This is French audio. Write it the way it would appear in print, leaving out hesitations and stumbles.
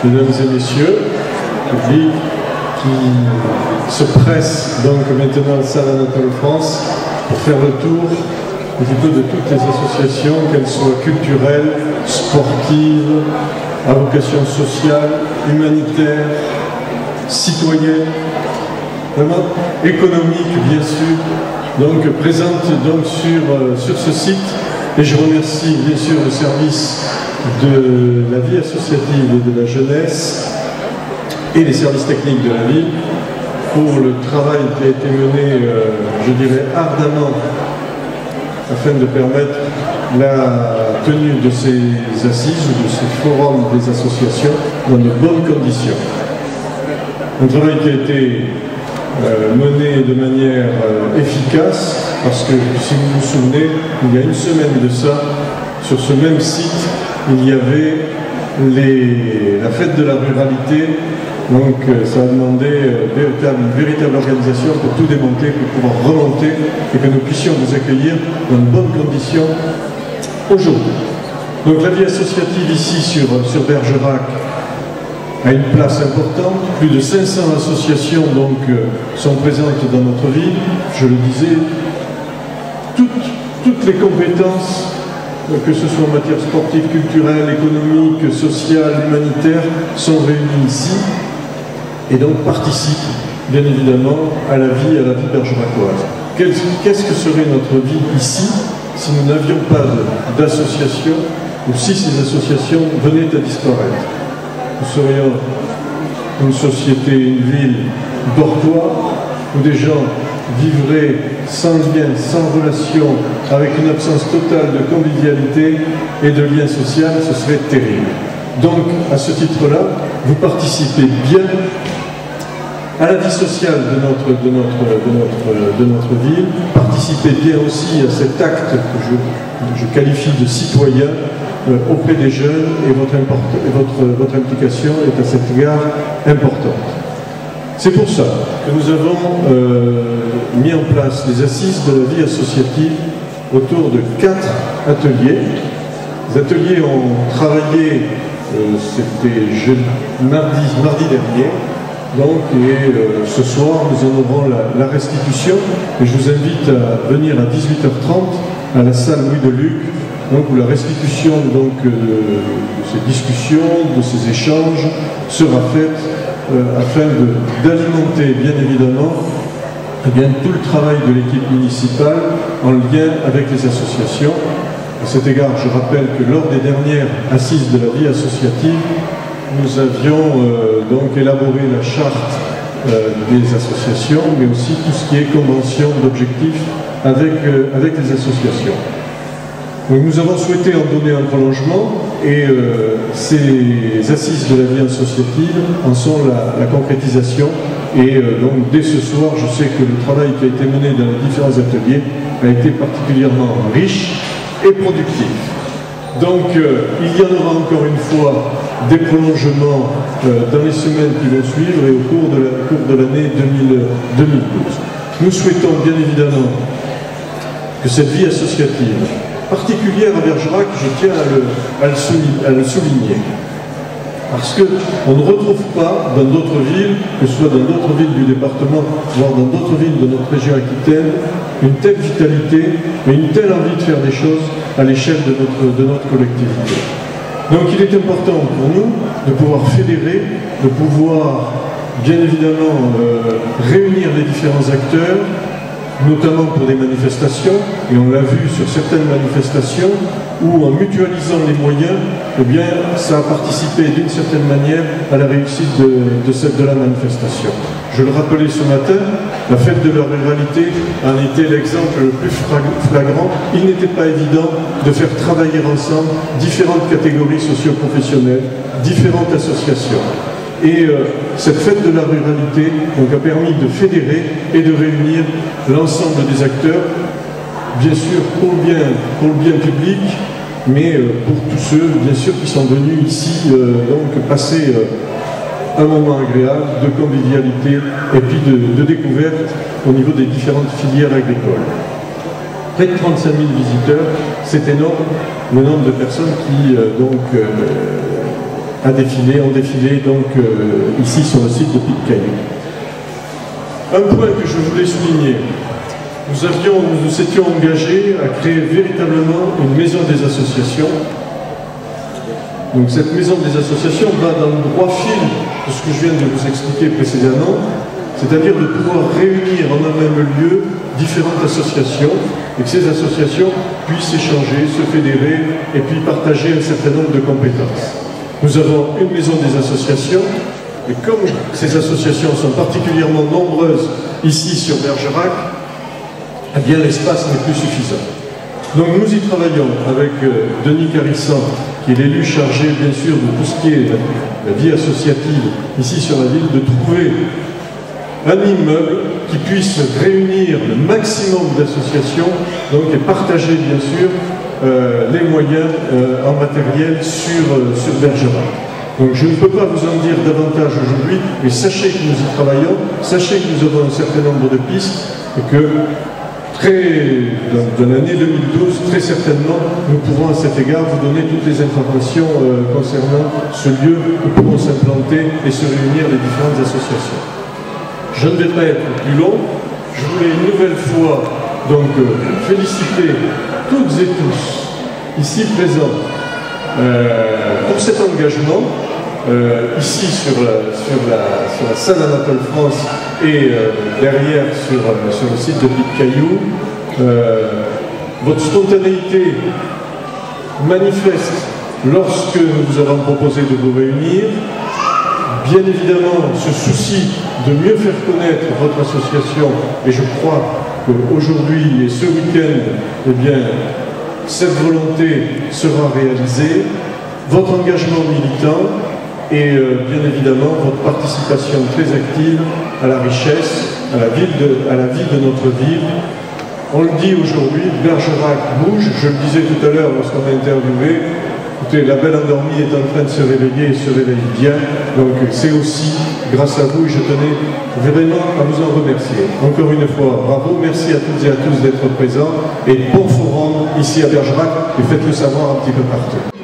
mesdames et messieurs, public qui se presse donc maintenant à la salle Anatole France pour faire le tour un petit peu de toutes les associations, qu'elles soient culturelles, sportives, à vocation sociale, humanitaire, citoyenne, vraiment économique bien sûr, donc présente donc sur ce site. Et je remercie bien sûr le service de la vie associative et de la jeunesse et les services techniques de la ville pour le travail qui a été mené, je dirais, ardemment afin de permettre la tenue de ces assises ou de ces forums des associations dans de bonnes conditions. Un travail qui a été mené de manière efficace parce que, si vous vous souvenez, il y a une semaine de ça, sur ce même site, il y avait la fête de la ruralité. Donc ça a demandé une véritable organisation pour tout démonter, pour pouvoir remonter et que nous puissions vous accueillir dans de bonnes conditions aujourd'hui. Donc la vie associative ici sur Bergerac a une place importante. Plus de 500 associations donc, sont présentes dans notre ville. Je le disais, toutes les compétences, que ce soit en matière sportive, culturelle, économique, sociale, humanitaire, sont réunies ici et donc participent bien évidemment à la vie bergeracoise. Qu'est-ce que serait notre vie ici si nous n'avions pas d'associations ou si ces associations venaient à disparaître? Nous serions une société, une ville dortoir où des gens vivraient sans lien, sans relation, avec une absence totale de convivialité et de lien social. Ce serait terrible. Donc, à ce titre-là, vous participez bien à la vie sociale de notre ville, participez bien aussi à cet acte que je qualifie de citoyen auprès des jeunes, et votre implication est à cet égard importante. C'est pour ça que nous avons mis en place les assises de la vie associative autour de 4 ateliers. Les ateliers ont travaillé, c'était mardi dernier, donc, et ce soir nous en aurons la restitution, et je vous invite à venir à 18h30 à la salle Louis de Luc, donc, où la restitution donc, de ces discussions, de ces échanges sera faite afin d'alimenter bien évidemment tout le travail de l'équipe municipale en lien avec les associations. À cet égard, je rappelle que lors des dernières assises de la vie associative, nous avions donc élaboré la charte des associations, mais aussi tout ce qui est convention d'objectifs avec les associations. Donc nous avons souhaité en donner un prolongement et ces assises de la vie associative en sont la concrétisation. Et donc dès ce soir, je sais que le travail qui a été mené dans les différents ateliers a été particulièrement riche et productif. Donc il y en aura encore une fois des prolongements dans les semaines qui vont suivre et au cours de l'année 2012. Nous souhaitons bien évidemment que cette vie associative particulière à Bergerac, je tiens à le souligner, parce qu'on ne retrouve pas dans d'autres villes, que ce soit dans d'autres villes du département, voire dans d'autres villes de notre région Aquitaine, une telle vitalité et une telle envie de faire des choses à l'échelle de notre collectivité. Donc il est important pour nous de pouvoir fédérer, de pouvoir bien évidemment réunir les différents acteurs, notamment pour des manifestations, et on l'a vu sur certaines manifestations, où en mutualisant les moyens, eh bien, ça a participé d'une certaine manière à la réussite de la manifestation. Je le rappelais ce matin, la fête de la ruralité en était l'exemple le plus flagrant. Il n'était pas évident de faire travailler ensemble différentes catégories socio-professionnelles, différentes associations. Et cette fête de la ruralité donc, a permis de fédérer et de réunir l'ensemble des acteurs, bien sûr pour le bien public, mais pour tous ceux, bien sûr, qui sont venus ici donc passer un moment agréable de convivialité et puis de découverte au niveau des différentes filières agricoles. Près de 35 000 visiteurs, c'est énorme, le nombre de personnes qui ont défilé donc ici sur le site de Pic-Cailloux. Un point que je voulais souligner, nous nous étions engagés à créer véritablement une maison des associations. Donc cette maison des associations va dans le droit fil de ce que je viens de vous expliquer précédemment, c'est-à-dire de pouvoir réunir en un même lieu différentes associations et que ces associations puissent échanger, se fédérer et puis partager un certain nombre de compétences. Nous avons une maison des associations et comme ces associations sont particulièrement nombreuses ici sur Bergerac, eh bien l'espace n'est plus suffisant. Donc nous y travaillons avec Denis Carissan, qui est l'élu chargé bien sûr de tout ce qui est la vie associative ici sur la ville, de trouver un immeuble qui puisse réunir le maximum d'associations donc, et partager bien sûr les moyens en matériel sur Bergerac. Donc je ne peux pas vous en dire davantage aujourd'hui, mais sachez que nous y travaillons, sachez que nous avons un certain nombre de pistes et que dans l'année 2012, très certainement, nous pourrons à cet égard vous donner toutes les informations concernant ce lieu où pourront s'implanter et se réunir les différentes associations. Je ne vais pas être plus long, je voulais une nouvelle fois donc, féliciter toutes et tous ici présents pour cet engagement, ici sur la salle Anatole France et derrière sur le site de Pic-Cailloux. Votre spontanéité manifeste lorsque nous vous avons proposé de vous réunir. Bien évidemment, ce souci de mieux faire connaître votre association, et je crois qu'aujourd'hui et ce week-end, eh bien, cette volonté sera réalisée, votre engagement militant et bien évidemment votre participation très active à la richesse, à la vie de notre ville. On le dit aujourd'hui, Bergerac bouge, je le disais tout à l'heure lorsqu'on m'a interviewé, écoutez, la belle endormie est en train de se réveiller et se réveille bien, donc c'est aussi grâce à vous et je tenais vraiment à vous en remercier. Encore une fois, bravo, merci à toutes et à tous d'être présents et bon forum ici à Bergerac et faites-le savoir un petit peu partout.